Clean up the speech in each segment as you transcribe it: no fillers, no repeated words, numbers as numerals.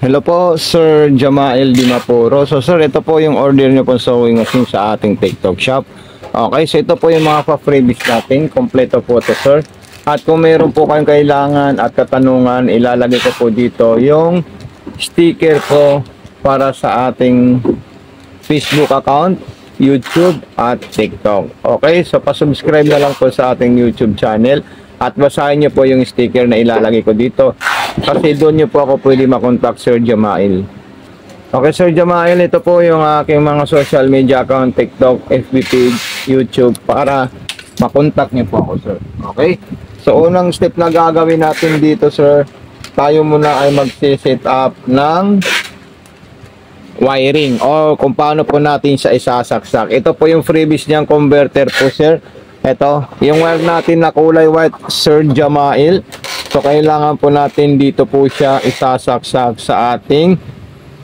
Hello po, Sir Jamael Dimapuro. So sir, ito po yung order nyo po sewing machine sa ating TikTok shop. Okay, so ito po yung mga pa-freebies natin. Kompleto po ito, sir. At kung meron po kayong kailangan at katanungan, ilalagay ko po dito yung sticker po para sa ating Facebook account, YouTube at TikTok. Okay, so pa-subscribe na lang po sa ating YouTube channel at basahin nyo po yung sticker na ilalagay ko dito. Kasi doon nyo po ako pwede makontak, Sir Jamael. Okay, Sir Jamael, ito po yung aking mga social media account, TikTok, FB page, YouTube, para makontak nyo po ako, sir. Okay? So, unang step na gagawin natin dito, sir, tayo muna ay mag-set up ng wiring o kung paano po natin siya isasaksak. Ito po yung freebies niyang converter po, sir. Ito, yung wire natin na kulay white, Sir Jamael. So, kailangan po natin dito po siya isasaksak sa ating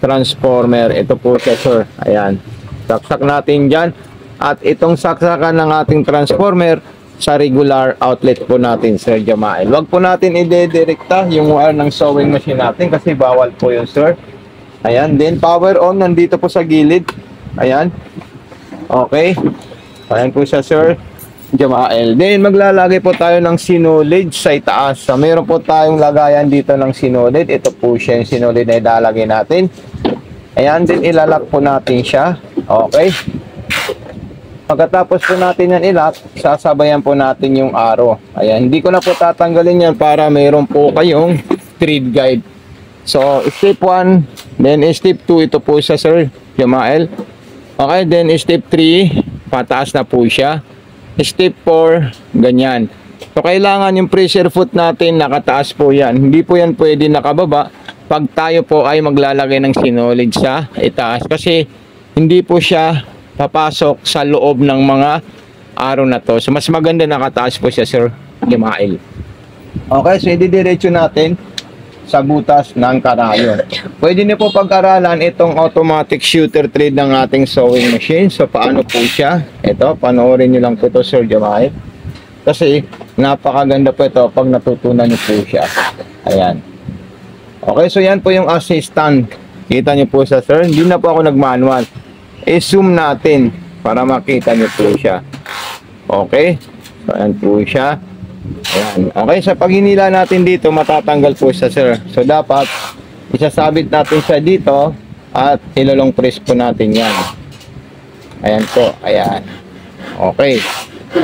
transformer. Ito po siya, sir. Ayan. Saksak natin dyan. At itong saksakan ng ating transformer sa regular outlet po natin, Sir Jamael. Huwag po natin ide-direkta yung wire ng sewing machine natin kasi bawal po yun, sir. Ayan. Then, power on. Nandito po sa gilid. Ayan. Okay. Ayan po siya, Sir Jamael. Then maglalagay po tayo ng sinulid sa itaas. So, meron po tayong lagayan dito ng sinulid. Ito po siya yung sinulid na ilalagay natin. Ayan, din ilalak po natin siya. Okay. Pagkatapos po natin yan ilak, sasabayan po natin yung arrow. Ayan, hindi ko na po tatanggalin yan para meron po kayong thread guide. So, step 1, then step 2, ito po siya, Sir Jamael. Okay, then step 3, pataas na po siya. Step 4, ganyan. So, kailangan yung pressure foot natin nakataas po yan. Hindi po yan pwede nakababa pag tayo po ay maglalagay ng sinulid sa itaas. Kasi hindi po siya papasok sa loob ng mga araw na to. So, mas maganda nakataas po siya, Sir Jamael. Okay, so ididiretso natin sa butas ng karayon. Pwede niyo po pag-aralan itong automatic shooter thread ng ating sewing machine. So, paano po siya? Ito, panoorin niyo lang po ito, Sir Jamael. Kasi, napakaganda po ito pag natutunan niyo po siya. Ayan. Okay, so yan po yung assistant. Kita niyo po siya, sir. Hindi na po ako nag-manual. I-zoom natin para makita niyo po siya. Okay. So, ayan po siya. Ayan. Okay, sa pag hinila natin dito, matatanggal po siya, sir. So, dapat isasabit natin siya dito at ilolong press po natin yan. Ayan po. Ayan. Okay.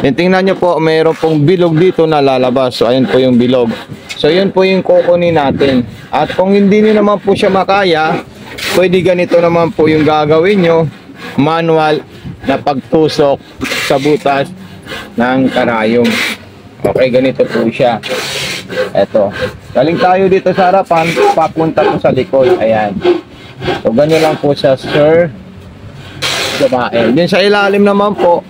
Tingnan nyo po, mayroon pong bilog dito na lalabas. So, ayan po yung bilog. So, yun po yung kukunin natin. At kung hindi nyo naman po siya makaya, pwede ganito naman po yung gagawin nyo. Manual na pagtusok sa butas ng karayom. Okay, ganito po siya. Eto. Galing tayo dito sa harapan, papunta po sa likod. Ayan. So, ganyan lang po siya, Sir Jamael. Din sa ilalim naman po,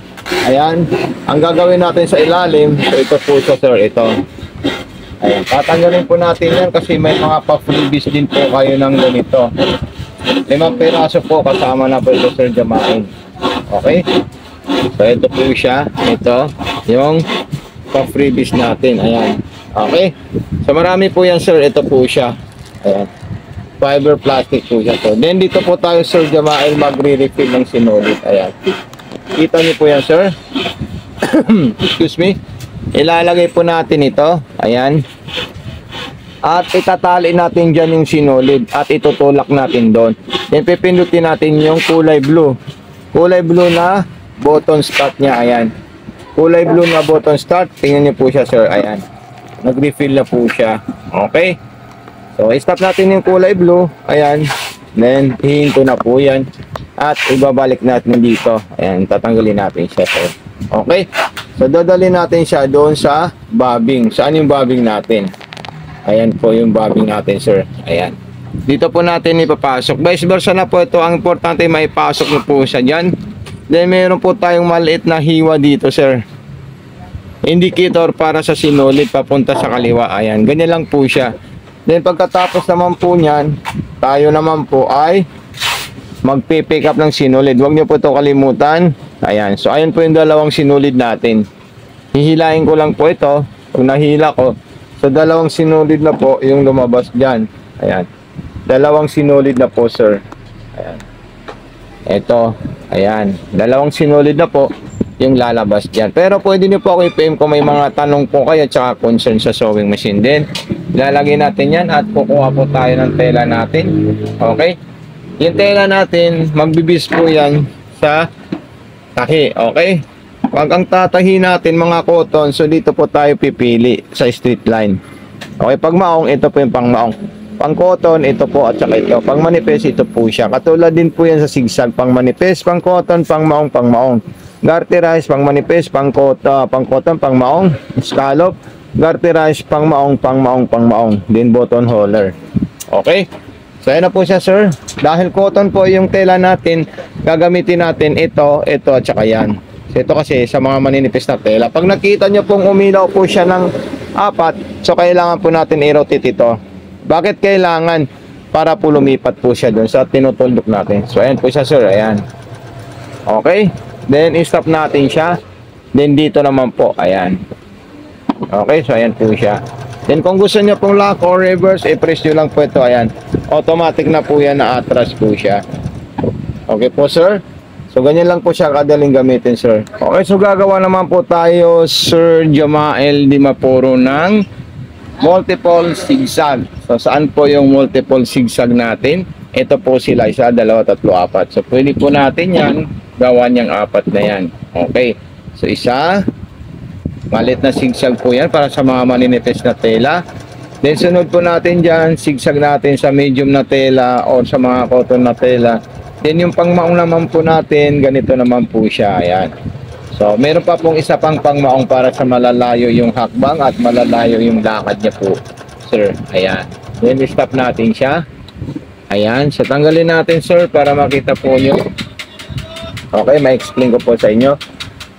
ayan. Ang gagawin natin sa ilalim, so ito po siya, sir. Ito. Ayan. Tatanggalin po natin yan kasi may mga pa-freebies din po kayo ng ganito. 5 peraso po kasama na po ito, Sir Jamael. Okay? So, ito po siya. Ito. Yung pa-freebies natin. Ayan. Okay. So, marami po yan, sir. Ito po siya. Ayan. Fiber plastic po siya. So, then, dito po tayo, Sir Jamael, magre-refill ng sinulid. Ayan. Kita niyo po yan, sir. Excuse me. Ilalagay po natin ito. Ayan. At itatali natin dyan yung sinulid. At itutulak natin doon. Then, pipindutin natin yung kulay blue. Kulay blue na button start niya. Ayan. Kulay blue na button start. Tingnan niyo po siya, sir. Ayan. Nag-refill na po siya. Okay. So, stop natin yung kulay blue. Ayan. Then, hihinto na po yan. At ibabalik natin dito. Ayan. Tatanggalin natin siya, sir. Okay. So, dadalhin natin siya doon sa bobbing. Saan yung bobbing natin? Ayan po yung bobbing natin, sir. Ayan. Dito po natin ipapasok. Vice versa na po ito. Ang importante, maipasok na po siya dyan. Then, meron po tayong maliit na hiwa dito, sir. Indicator para sa sinulid papunta sa kaliwa. Ayan. Ganyan lang po siya. Then, pagkatapos naman po niyan, tayo naman po ay magpipick up ng sinulid. Huwag niyo po ito kalimutan. Ayan. So, ayan po yung dalawang sinulid natin. Hihilain ko lang po ito. Kung nahila ko, so dalawang sinulid na po yung lumabas dyan. Ayan. dalawang sinulid na po, sir. Ayan. Ito, ayan, dalawang sinulid na po yung lalabas dyan. Pero pwede nyo po ako i-PM kung may mga tanong po kayo tsaka concern sa sewing machine din. Lalagay natin yan at kukuha po tayo ng tela natin. Okay? Yung tela natin, magbibis po yan sa tahi. Okay? Pag ang tatahi natin mga cotton, so dito po tayo pipili sa straight line. Okay, pag maong, ito po yung pang maong. Pang cotton, ito po at saka ito. Pang manipes, ito po siya. Katulad din po yan sa zigzag. Pang manipes, pang cotton, pang maong, pang maong. Garterize, pang manipes, pang cotton, pang maong. Scallop, garterize, pang maong, pang maong, pang maong. Din button holer. Okay? So, ayan na po siya, sir. Dahil cotton po yung tela natin, gagamitin natin ito, at saka yan. So, ito kasi sa mga maninipis na tela. Pag nakita nyo pong umilaw po siya ng 4, so kailangan po natin i-rotate ito. Bakit kailangan? Para po lumipat po siya dun sa tinutuldok natin. So, ayan po siya, sir. Ayan. Okay? Then, i-stop natin siya. Then, dito naman po. Ayan. Okay? So, ayan po siya. Then, kung gusto nyo pong lock or reverse, i-press nyo lang po ito. Ayan. Automatic na po yan na atras po siya. Okay po, sir? So, ganyan lang po siya kadaling gamitin, sir. Okay, so gagawa naman po tayo, Sir Jamael Di Mapuro, ng multiple zigzag. So, saan po yung multiple zigzag natin? Ito po sila, 1, 2, 3, 4. So, pwede po natin yan, gawan yung 4 na yan. Okay. So, 1, malit na zigzag po yan para sa mga maninipis na tela. Then, sunod po natin dyan, zigzag natin sa medium na tela o sa mga cotton na tela. Then, yung pangmaong naman po natin, ganito naman po siya. Ayan. So, meron pa pong isa pang pangmaong para sa malalayo yung hakbang at malalayo yung lakad niya po, sir. Ayan. Then, stop natin siya. Ayan. So, tanggalin natin, sir, para makita po nyo. Okay, ma-explain ko po sa inyo.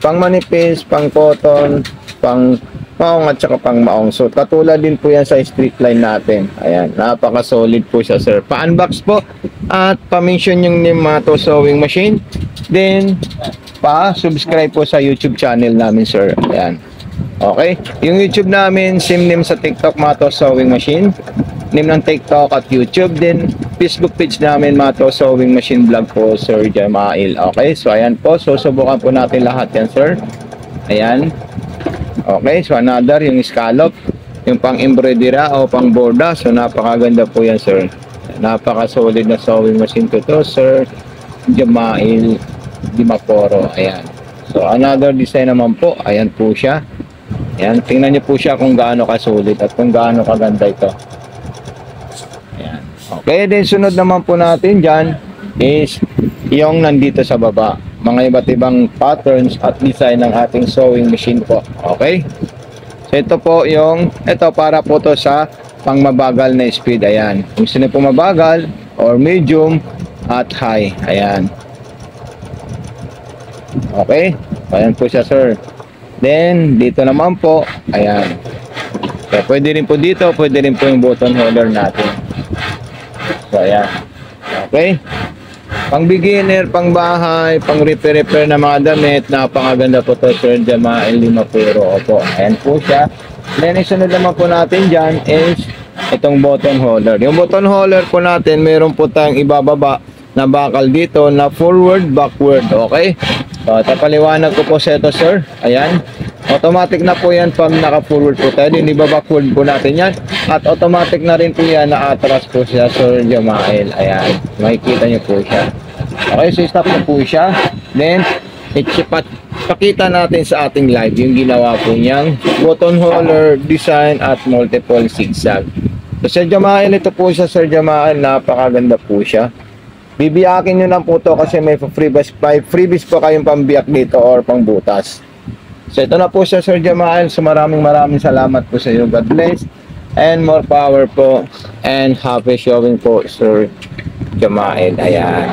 Pang manipis, pang cotton, pang maong at saka pang maong. So, katulad din po yan sa street line natin. Ayan. Napaka-solid po siya, sir. Pa-unbox po at pa-mention yung name Mato Sewing Machine. Then, pa-subscribe po sa YouTube channel namin, sir. Ayan. Okay? Yung YouTube namin, same name sa TikTok, Mato Sewing Machine. Name ng TikTok at YouTube. Then, Facebook page namin, Mato Sewing Machine Vlog po, Sir Jamael. Okay? So, ayan po. So, subukan po natin lahat yan, sir. Ayan. Okay? So, another, yung scallop. Yung pang-embroidery o pang-borda. So, napakaganda po yan, sir. Napaka-solid na sewing machine ko to, Sir Jamael Di Mapuro. Ayan. So, another design naman po. Ayan po siya. Ayan. Tingnan niyo po siya kung gaano kasulit at kung gaano kaganda ito. Ayan. Okay. Then, sunod naman po natin dyan is yung nandito sa baba. Mga iba't ibang patterns at design ng ating sewing machine po. Okay. So, ito po yung, ito para po to sa pang mabagal na speed. Ayan. Kung sino po mabagal or medium at high. Ayan. Okay. Ayan po siya, sir. Then, dito naman po. Ayan. So, pwede rin po dito. Pwede rin po yung button holder natin. So, ayan. Okay. Pang beginner, pang bahay, pang repair na mga damit. Napakaganda po to, Sir Jamael Di Mapuro. Opo. Ayan po siya. Then, isunod naman po natin dyan is itong button holder. Yung button holder po natin, meron po tayong ibababa na bakal dito na forward, backward. Okay? So, tapaliwanag ko po sa ito, sir. Ayan. Automatic na po yan pag naka-forward po tayo. Hindi ba backward po natin yan? At automatic na rin po yan na atras po siya, Sir Jamael. Ayan. Makikita niyo po siya. Okay, so stop na po siya. Then, pakita natin sa ating live yung ginawa po niyang button holder, design at multiple zigzag. So, Sir Jamael, ito po siya, Sir Jamael. Napakaganda po siya. Bibiyakin nyo lang po to kasi may freebies po kayong pambiyak dito or pangbutas. So ito na po siya, Sir Jamael. So maraming salamat po sa iyo. God bless and more power po and happy showing po, Sir Jamael. Ayan.